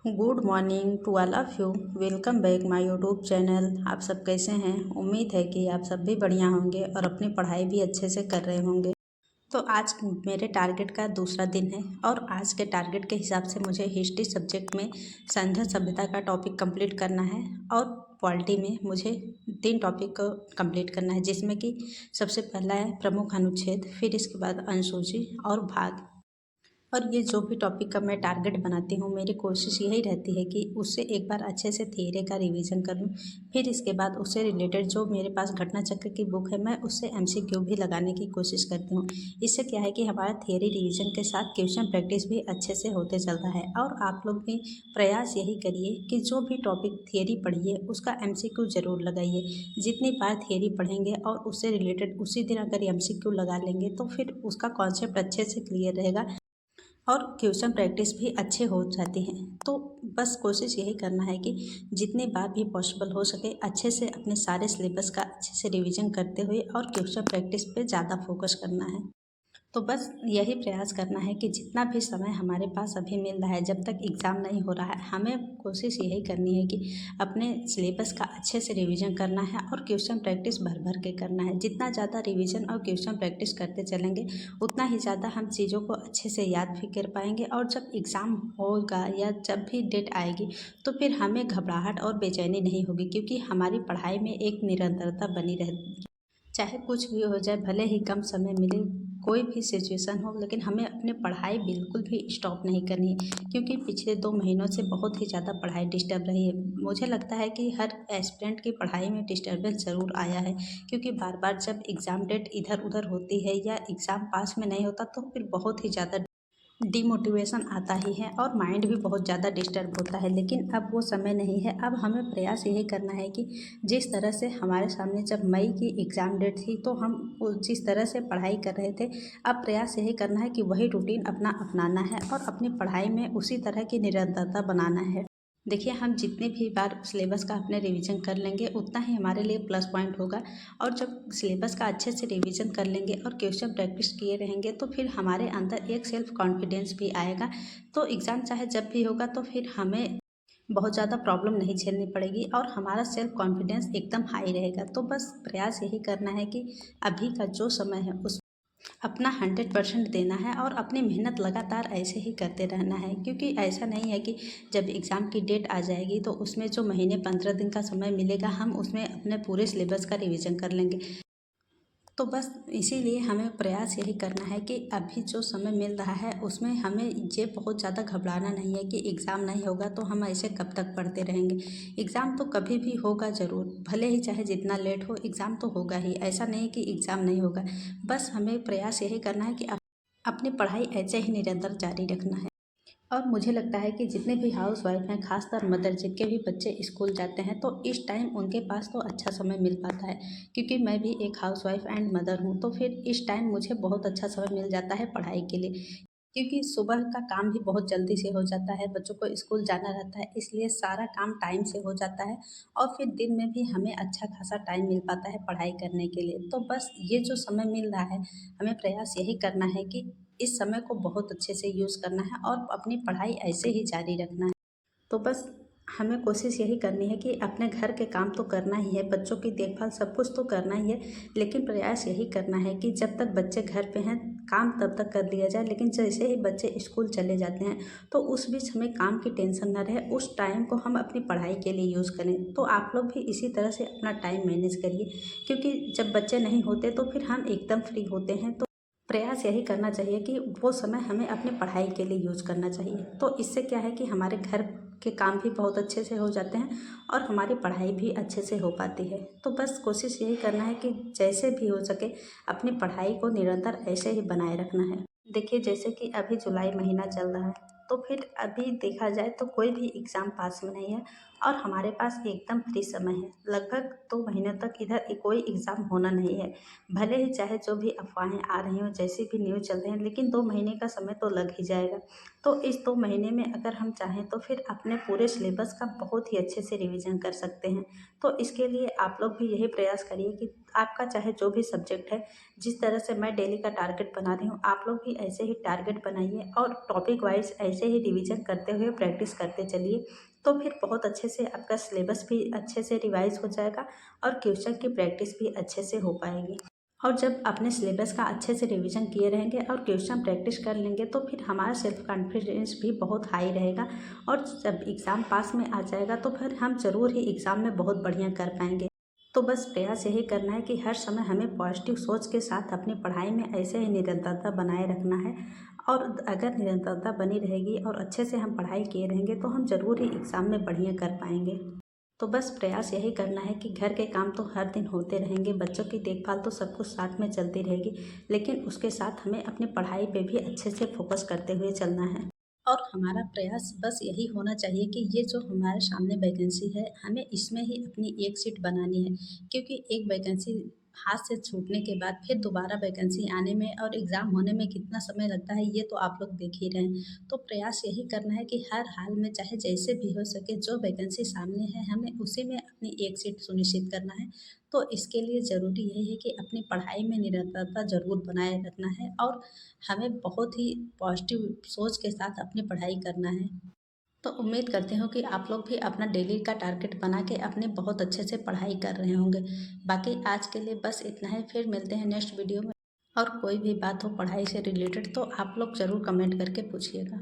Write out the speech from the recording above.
Good morning to all of you. Welcome back my YouTube channel. आप सब कैसे हैं? उम्मीद है कि आप सब भी बढ़िया होंगे और अपनी पढ़ाई भी अच्छे से कर रहे होंगे। तो आज मेरे टारगेट का दूसरा दिन है और आज के टारगेट के हिसाब से मुझे हिस्ट्री सब्जेक्ट में सिंधु सभ्यता का टॉपिक कंप्लीट करना है और पॉलिटी में मुझे 3 टॉपिक को कंप्लीट करना है, जिसमें कि सबसे पहला है प्रमुख अनुच्छेद, फिर इसके बाद अनुसूची और भाग। और ये जो भी टॉपिक का मैं टारगेट बनाती हूँ, मेरी कोशिश यही रहती है कि उससे एक बार अच्छे से थियरी का रिवीजन कर लूँ। फिर इसके बाद उससे रिलेटेड जो मेरे पास घटना चक्र की बुक है, मैं उससे एमसीक्यू भी लगाने की कोशिश करती हूँ। इससे क्या है कि हमारा थियरी रिवीजन के साथ क्वेश्चन प्रैक्टिस भी अच्छे से होते चलता है। और आप लोग भी प्रयास यही करिए कि जो भी टॉपिक थियरी पढ़िए उसका एमसीक्यू ज़रूर लगाइए। जितनी बार थियरी पढ़ेंगे और उससे रिलेटेड उसी दिन अगर एमसीक्यू लगा लेंगे तो फिर उसका कॉन्सेप्ट अच्छे से क्लियर रहेगा और क्वेश्चन प्रैक्टिस भी अच्छे हो जाती हैं। तो बस कोशिश यही करना है कि जितनी बार भी पॉसिबल हो सके अच्छे से अपने सारे सिलेबस का अच्छे से रिवीजन करते हुए और क्वेश्चन प्रैक्टिस पे ज़्यादा फोकस करना है। तो बस यही प्रयास करना है कि जितना भी समय हमारे पास अभी मिल रहा है, जब तक एग्ज़ाम नहीं हो रहा है, हमें कोशिश यही करनी है कि अपने सिलेबस का अच्छे से रिवीजन करना है और क्वेश्चन प्रैक्टिस भर भर के करना है। जितना ज़्यादा रिवीजन और क्वेश्चन प्रैक्टिस करते चलेंगे उतना ही ज़्यादा हम चीज़ों को अच्छे से याद भी कर पाएंगे और जब एग्ज़ाम होगा या जब भी डेट आएगी तो फिर हमें घबराहट और बेचैनी नहीं होगी, क्योंकि हमारी पढ़ाई में एक निरंतरता बनी रहेगी। चाहे कुछ भी हो जाए, भले ही कम समय मिले, कोई भी सिचुएशन हो, लेकिन हमें अपनी पढ़ाई बिल्कुल भी स्टॉप नहीं करनी है, क्योंकि पिछले 2 महीनों से बहुत ही ज़्यादा पढ़ाई डिस्टर्ब रही है। मुझे लगता है कि हर एस्पिरेंट की पढ़ाई में डिस्टर्बेंस ज़रूर आया है, क्योंकि बार बार जब एग्ज़ाम डेट इधर उधर होती है या एग्ज़ाम पास में नहीं होता तो फिर बहुत ही ज़्यादा डिमोटिवेशन आता ही है और माइंड भी बहुत ज़्यादा डिस्टर्ब होता है। लेकिन अब वो समय नहीं है। अब हमें प्रयास यही करना है कि जिस तरह से हमारे सामने जब मई की एग्ज़ाम डेट थी तो हम जिस तरह से पढ़ाई कर रहे थे, अब प्रयास यही करना है कि वही रूटीन अपना अपनाना है और अपनी पढ़ाई में उसी तरह की निरंतरता बनाना है। देखिए, हम जितने भी बार सिलेबस का अपने रिवीजन कर लेंगे उतना ही हमारे लिए प्लस पॉइंट होगा। और जब सिलेबस का अच्छे से रिवीजन कर लेंगे और क्वेश्चन प्रैक्टिस किए रहेंगे तो फिर हमारे अंदर एक सेल्फ कॉन्फिडेंस भी आएगा। तो एग्ज़ाम चाहे जब भी होगा तो फिर हमें बहुत ज़्यादा प्रॉब्लम नहीं झेलनी पड़ेगी और हमारा सेल्फ कॉन्फिडेंस एकदम हाई रहेगा। तो बस प्रयास यही करना है कि अभी का जो समय है उस अपना 100% देना है और अपनी मेहनत लगातार ऐसे ही करते रहना है, क्योंकि ऐसा नहीं है कि जब एग्ज़ाम की डेट आ जाएगी तो उसमें जो महीने 15 दिन का समय मिलेगा हम उसमें अपने पूरे सिलेबस का रिवीजन कर लेंगे। तो बस इसीलिए हमें प्रयास यही करना है कि अभी जो समय मिल रहा है उसमें हमें ये बहुत ज़्यादा घबराना नहीं है कि एग्ज़ाम नहीं होगा तो हम ऐसे कब तक पढ़ते रहेंगे। एग्ज़ाम तो कभी भी होगा ज़रूर, भले ही चाहे जितना लेट हो एग्ज़ाम तो होगा ही। ऐसा नहीं कि एग्ज़ाम नहीं होगा। बस हमें प्रयास यही करना है कि अपनी पढ़ाई ऐसे ही निरंतर जारी रखना है। और मुझे लगता है कि जितने भी हाउसवाइफ हैं, खासकर मदर जिनके भी बच्चे स्कूल जाते हैं, तो इस टाइम उनके पास तो अच्छा समय मिल पाता है, क्योंकि मैं भी एक हाउसवाइफ एंड मदर हूँ। तो फिर इस टाइम मुझे बहुत अच्छा समय मिल जाता है पढ़ाई के लिए, क्योंकि सुबह का काम भी बहुत जल्दी से हो जाता है, बच्चों को स्कूल जाना रहता है, इसलिए सारा काम टाइम से हो जाता है और फिर दिन में भी हमें अच्छा खासा टाइम मिल पाता है पढ़ाई करने के लिए। तो बस ये जो समय मिल रहा है, हमें प्रयास यही करना है कि इस समय को बहुत अच्छे से यूज़ करना है और अपनी पढ़ाई ऐसे ही जारी रखना है। तो बस हमें कोशिश यही करनी है कि अपने घर के काम तो करना ही है, बच्चों की देखभाल सब कुछ तो करना ही है, लेकिन प्रयास यही करना है कि जब तक बच्चे घर पे हैं काम तब तक कर लिया जाए। लेकिन जैसे ही बच्चे स्कूल चले जाते हैं तो उस बीच हमें काम की टेंशन ना रहे, उस टाइम को हम अपनी पढ़ाई के लिए यूज़ करें। तो आप लोग भी इसी तरह से अपना टाइम मैनेज करिए, क्योंकि जब बच्चे नहीं होते तो फिर हम एकदम फ्री होते हैं। तो प्रयास यही करना चाहिए कि वो समय हमें अपनी पढ़ाई के लिए यूज़ करना चाहिए। तो इससे क्या है कि हमारे घर के काम भी बहुत अच्छे से हो जाते हैं और हमारी पढ़ाई भी अच्छे से हो पाती है। तो बस कोशिश यही करना है कि जैसे भी हो सके अपनी पढ़ाई को निरंतर ऐसे ही बनाए रखना है। देखिए, जैसे कि अभी जुलाई महीना चल रहा है तो फिर अभी देखा जाए तो कोई भी एग्ज़ाम पास में नहीं है और हमारे पास एकदम फ्री समय है। लगभग 2 महीने तक इधर कोई एग्ज़ाम होना नहीं है। भले ही चाहे जो भी अफ़वाहें आ रही हों, जैसी भी न्यूज़ चल रही हैं, लेकिन 2 महीने का समय तो लग ही जाएगा। तो इस 2 महीने में अगर हम चाहें तो फिर अपने पूरे सिलेबस का बहुत ही अच्छे से रिवीजन कर सकते हैं। तो इसके लिए आप लोग भी यही प्रयास करिए कि आपका चाहे जो भी सब्जेक्ट है, जिस तरह से मैं डेली का टारगेट बना रही हूँ, आप लोग भी ऐसे ही टारगेट बनाइए और टॉपिक वाइज़ ऐसे ही रिवीजन करते हुए प्रैक्टिस करते चलिए। तो फिर बहुत अच्छे से आपका सिलेबस भी अच्छे से रिवाइज़ हो जाएगा और क्वेश्चन की प्रैक्टिस भी अच्छे से हो पाएगी। और जब अपने सिलेबस का अच्छे से रिवीजन किए रहेंगे और क्वेश्चन प्रैक्टिस कर लेंगे तो फिर हमारा सेल्फ कॉन्फिडेंस भी बहुत हाई रहेगा और जब एग्ज़ाम पास में आ जाएगा तो फिर हम ज़रूर ही एग्ज़ाम में बहुत बढ़िया कर पाएंगे। तो बस प्रयास यही करना है कि हर समय हमें पॉजिटिव सोच के साथ अपनी पढ़ाई में ऐसे ही निरंतरता बनाए रखना है। और अगर निरंतरता बनी रहेगी और अच्छे से हम पढ़ाई किए रहेंगे तो हम ज़रूर ही एग्ज़ाम में बढ़िया कर पाएंगे। तो बस प्रयास यही करना है कि घर के काम तो हर दिन होते रहेंगे, बच्चों की देखभाल तो सब कुछ साथ में चलती रहेगी, लेकिन उसके साथ हमें अपनी पढ़ाई पे भी अच्छे से फोकस करते हुए चलना है। और हमारा प्रयास बस यही होना चाहिए कि ये जो हमारे सामने वैकेंसी है, हमें इसमें ही अपनी एक सीट बनानी है, क्योंकि एक वैकेंसी हाथ से छूटने के बाद फिर दोबारा वैकेंसी आने में और एग्ज़ाम होने में कितना समय लगता है, ये तो आप लोग देख ही रहे हैं। तो प्रयास यही करना है कि हर हाल में चाहे जैसे भी हो सके, जो वैकेंसी सामने है हमें उसी में अपनी एक सीट सुनिश्चित करना है। तो इसके लिए ज़रूरी यही है कि अपनी पढ़ाई में निरंतरता ज़रूर बनाए रखना है और हमें बहुत ही पॉजिटिव सोच के साथ अपनी पढ़ाई करना है। तो उम्मीद करती हूँ कि आप लोग भी अपना डेली का टारगेट बना के अपने बहुत अच्छे से पढ़ाई कर रहे होंगे। बाकी आज के लिए बस इतना ही, फिर मिलते हैं नेक्स्ट वीडियो में। और कोई भी बात हो पढ़ाई से रिलेटेड तो आप लोग ज़रूर कमेंट करके पूछिएगा।